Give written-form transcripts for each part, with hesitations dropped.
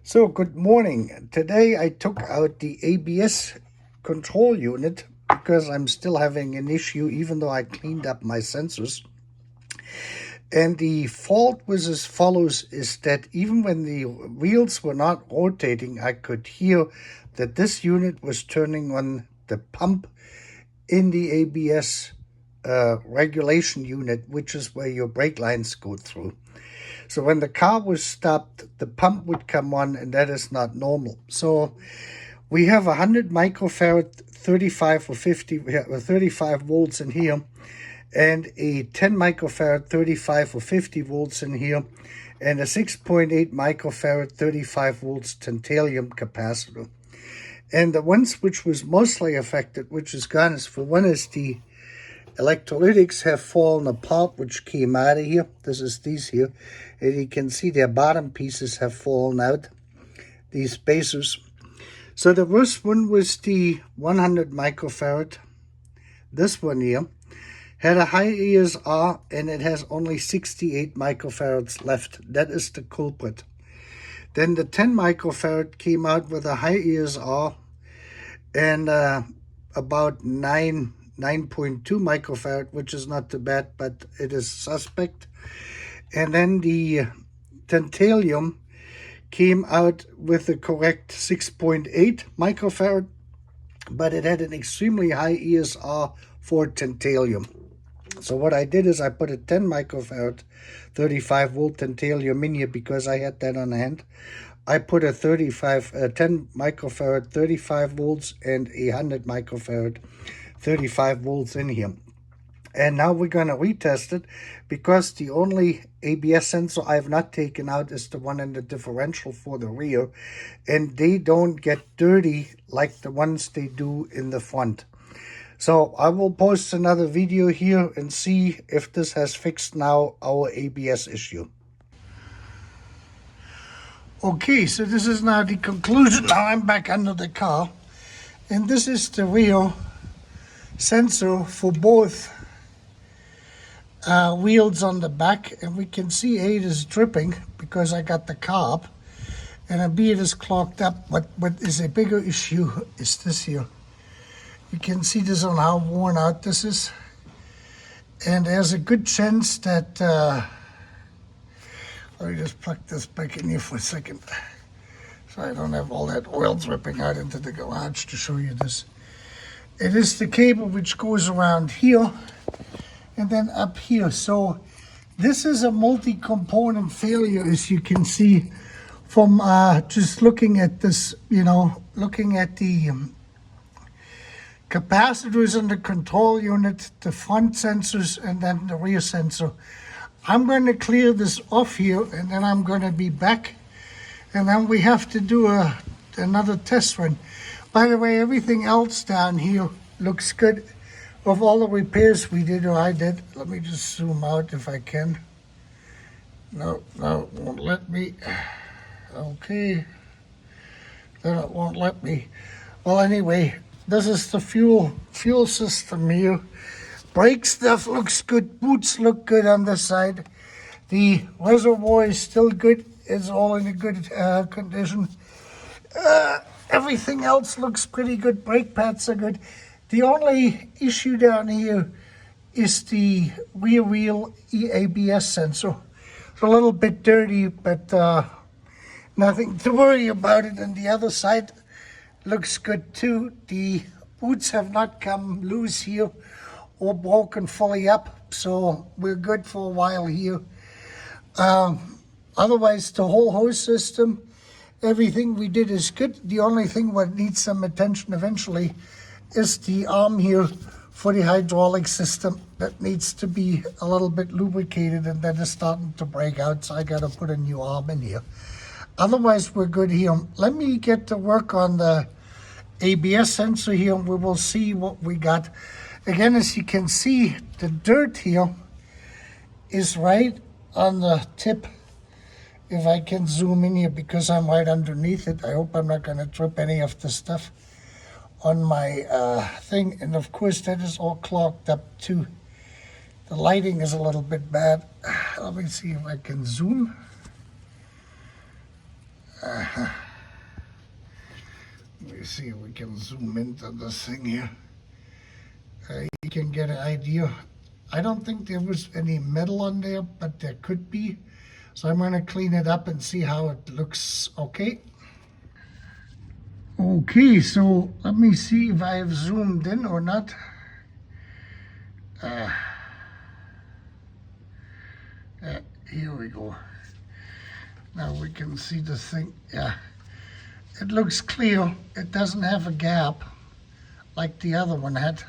So, good morning. Today I took out the ABS control unit because I'm still having an issue even though I cleaned up my sensors. And the fault was as follows, is that even when the wheels were not rotating, I could hear that this unit was turning on the pump in the ABS regulation unit, which is where your brake lines go through. So when the car was stopped, the pump would come on, and that is not normal. So we have 100 microfarad, 35 or 50, we have 35 volts in here, and a 10 microfarad, 35 or 50 volts in here, and a 6.8 microfarad, 35 volts tantalum capacitor. And the ones which was mostly affected, which is gone, is for one is the electrolytics have fallen apart, which came out of here. This is these here. And you can see their bottom pieces have fallen out, these spacers. So the worst one was the 100 microfarad. This one here had a high ESR and it has only 68 microfarads left. That is the culprit. Then the 10 microfarad came out with a high ESR and about 9.2 microfarad, which is not too bad, but it is suspect. And then the tantalum came out with the correct 6.8 microfarad, but it had an extremely high ESR for tantalum. So what I did is I put a 10 microfarad 35 volt tantalum in here because I had that on hand. I put a 10 microfarad 35 volts and a 100 microfarad 35 volts in here. And now we're going to retest it because the only ABS sensor I've not taken out is the one in the differential for the rear, and they don't get dirty like the ones they do in the front. So I will post another video here and see if this has fixed now our ABS issue. Okay, so this is now the conclusion. Now I'm back under the car, and this is the rear sensor for both wheels on the back, and we can see A, it is dripping because I got the car up, and B, it is clogged up. What is a bigger issue is this here. You can see this on how worn out this is, and there's a good chance that let me just plug this back in here for a second so I don't have all that oil dripping out into the garage to show you this. It is the cable which goes around here and then up here. So this is a multi-component failure, as you can see from just looking at this, looking at the capacitors in the control unit, the front sensors, and then the rear sensor. I'm going to clear this off here, and then I'm going to be back, and then we have to do another test run. By the way, everything else down here looks good. Of all the repairs we did, or I did, let me just zoom out if I can. No, it won't let me. Okay, then it won't let me. Well, anyway, this is the fuel system here. Brake stuff looks good. Boots look good on this side. The reservoir is still good. It's all in a good condition. Everything else looks pretty good. Brake pads are good. The only issue down here is the rear wheel ABS sensor. It's a little bit dirty, but nothing to worry about it. And the other side looks good too. The boots have not come loose here or broken fully up, so we're good for a while here. Otherwise, the whole hose system, everything we did is good. The only thing what needs some attention eventually is the arm here for the hydraulic system. That needs to be a little bit lubricated, and that is starting to break out, so I got to put a new arm in here. Otherwise, we're good here. Let me get to work on the ABS sensor here, and we will see what we got. Again, as you can see, the dirt here is right on the tip. If I can zoom in here, because I'm right underneath it. I hope I'm not going to drip any of the stuff on my thing. And of course, that is all clogged up too. The lighting is a little bit bad. Let me see if I can zoom. me see if we can zoom into this thing here. You can get an idea. I don't think there was any metal on there, but there could be. So I'm going to clean it up and see how it looks. Okay. Okay, so let me see if I have zoomed in or not. Here we go. Now we can see the thing. Yeah, it looks clear. It doesn't have a gap like the other one had.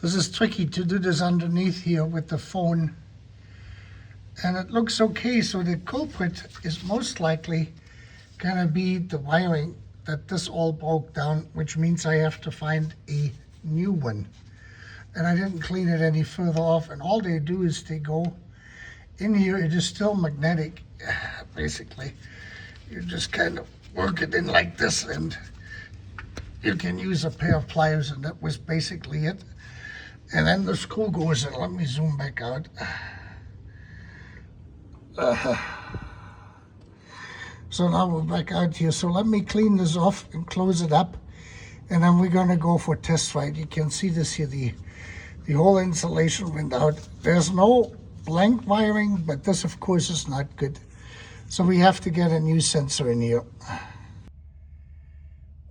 This is tricky to do this underneath here with the phone. And it looks okay, so the culprit is most likely gonna be the wiring, that this all broke down, which means I have to find a new one. And I didn't clean it any further off, and all they do is they go in here. It is still magnetic, basically. You just kind of work it in like this, and you can use a pair of pliers, and that was basically it. And then the screw goes in. Let me zoom back out. So now we're back out here. So let me clean this off and close it up, and then we're gonna go for test ride. You can see this here, the whole insulation went out. There's no blank wiring, but this of course is not good. So we have to get a new sensor in here.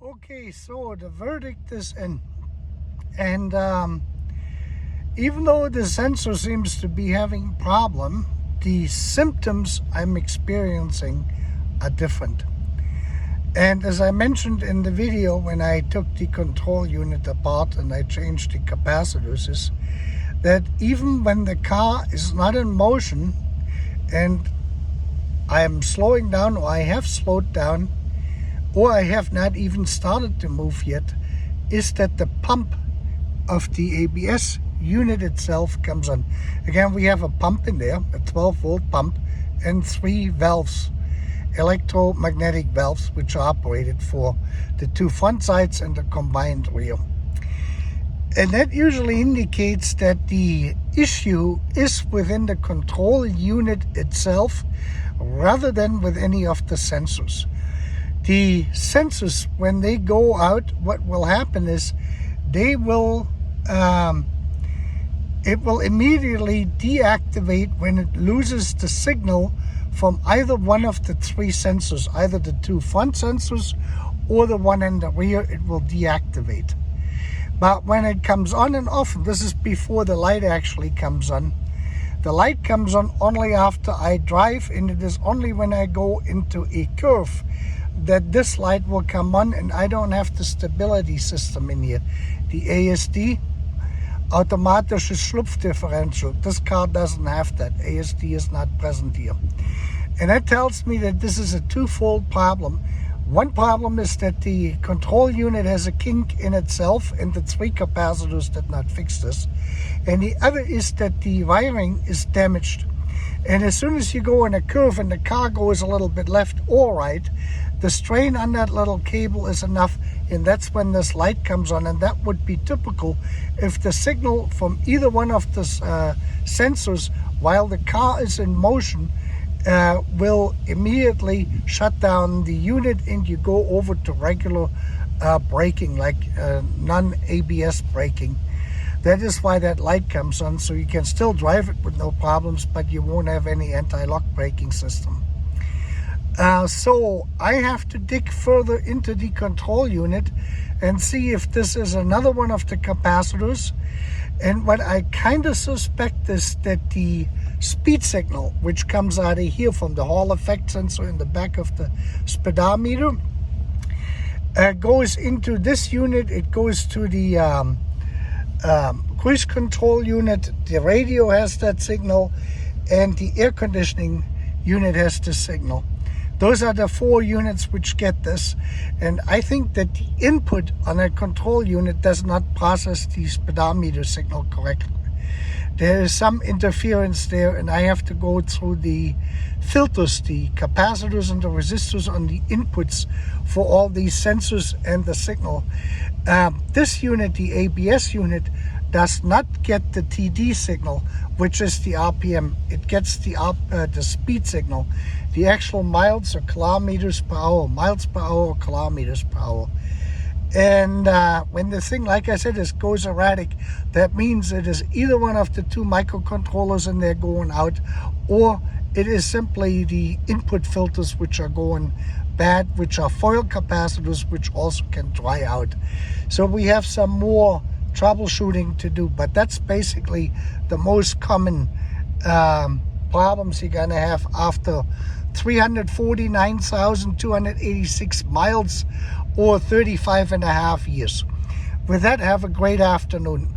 Okay, so the verdict is in. And even though the sensor seems to be having a problem, the symptoms I'm experiencing are different. And as I mentioned in the video, when I took the control unit apart and I changed the capacitors, is that even when the car is not in motion and I am slowing down, or I have slowed down, or I have not even started to move yet, is that the pump of the ABS unit itself comes on. Again, we have a pump in there, a 12-volt pump, and 3 valves, electromagnetic valves, which are operated for the 2 front sides and the combined rear. And that usually indicates that the issue is within the control unit itself rather than with any of the sensors. The sensors, when they go out, what will happen is they will it will immediately deactivate when it loses the signal from either one of the 3 sensors, either the 2 front sensors or the one in the rear. It will deactivate. But when it comes on and off, this is before the light actually comes on. The light comes on only after I drive, and it is only when I go into a curve that this light will come on, and I don't have the stability system in here. The ASD, automatische Schlupfdifferential. This car doesn't have that. ASD is not present here. And that tells me that this is a twofold problem. One problem is that the control unit has a kink in itself, and the 3 capacitors did not fix this. And the other is that the wiring is damaged. And as soon as you go in a curve and the car goes a little bit left or right, the strain on that little cable is enough, and that's when this light comes on. And that would be typical if the signal from either one of the sensors while the car is in motion will immediately shut down the unit, and you go over to regular braking, like non-ABS braking. That is why that light comes on, so you can still drive it with no problems, but you won't have any anti-lock braking system. So I have to dig further into the control unit and see if this is another one of the capacitors. And what I kind of suspect is that the speed signal, which comes out of here from the Hall effect sensor in the back of the speedometer, goes into this unit. It goes to the cruise control unit. The radio has that signal, and the air conditioning unit has the signal. Those are the 4 units which get this, and I think that the input on a control unit does not process the speedometer signal correctly. There is some interference there, and I have to go through the filters, the capacitors and the resistors on the inputs for all these sensors and the signal. This unit, the ABS unit, does not get the TD signal, which is the RPM. It gets the speed signal, the actual miles or kilometers per hour, miles per hour or kilometers per hour. And when the thing, like I said, goes erratic, that means it is either one of the two microcontrollers in there going out, or it is simply the input filters which are going bad, which are foil capacitors, which also can dry out. So we have some more troubleshooting to do, but that's basically the most common problems you're gonna have after 349,286 miles or 35 and a half years. With that, have a great afternoon.